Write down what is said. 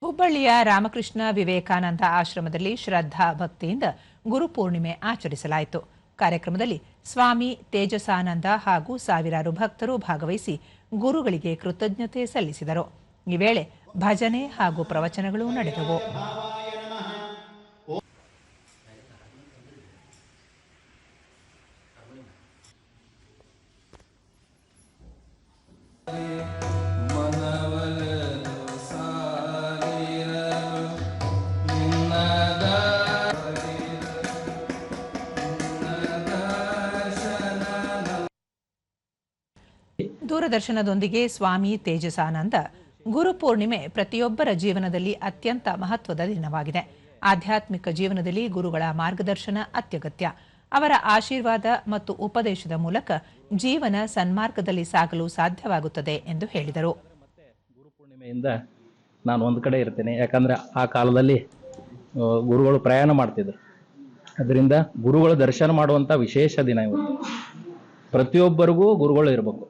ಹುಬ್ಬಳ್ಳಿಯ ರಾಮಕೃಷ್ಣ ವಿವೇಕಾನಂದ ಆಶ್ರಮದಲ್ಲಿ ಶ್ರದ್ಧಾ ಭಕ್ತಿಯಿಂದ ಗುರುಪೂರ್ಣಿಮೆ ಆಚರಿಸಲಾಯಿತು. ಕಾರ್ಯಕ್ರಮದಲ್ಲಿ ಸ್ವಾಮಿ ತೇಜಸಾನಂದ ಹಾಗೂ ಸಾವಿರಾರು ಭಕ್ತರು ಭಾಗವಹಿಸಿ ಗುರುಗಳಿಗೆ ಕೃತಜ್ಞತೆ ಸಲ್ಲಿಸಿದರು. ಈ ವೇಳೆ ಭಜನೆ ಹಾಗೂ ಪ್ರವಚನಗಳು ನಡೆದವು. ದೂರದರ್ಶನದೊಂದಿಗೆ ಸ್ವಾಮಿ ತೇಜಸಾನಂದ, ಗುರುಪೂರ್ಣಿಮೆ ಪ್ರತಿಯೊಬ್ಬರ ಜೀವನದಲ್ಲಿ ಅತ್ಯಂತ ಮಹತ್ವದ ದಿನವಾಗಿದೆ. ಆಧ್ಯಾತ್ಮಿಕ ಜೀವನದಲ್ಲಿ ಗುರುಗಳ ಮಾರ್ಗದರ್ಶನ ಅತ್ಯಗತ್ಯ. ಅವರ ಆಶೀರ್ವಾದ ಮತ್ತು ಉಪದೇಶದ ಮೂಲಕ ಜೀವನ ಸನ್ಮಾರ್ಗದಲ್ಲಿ ಸಾಗಲು ಸಾಧ್ಯವಾಗುತ್ತದೆ ಎಂದು ಹೇಳಿದರು. ಗುರುಪೂರ್ಣಿಮೆಯಿಂದ ನಾನು ಒಂದು ಕಡೆ ಇರ್ತೇನೆ, ಯಾಕಂದ್ರೆ ಆ ಕಾಲದಲ್ಲಿ ಗುರುಗಳು ಪ್ರಯಾಣ ಮಾಡ್ತಿದ್ರು. ಅದರಿಂದ ಗುರುಗಳ ದರ್ಶನ ಮಾಡುವಂಥ ವಿಶೇಷ ದಿನ ಇವತ್ತು. ಪ್ರತಿಯೊಬ್ಬರಿಗೂ ಗುರುಗಳು ಇರಬೇಕು.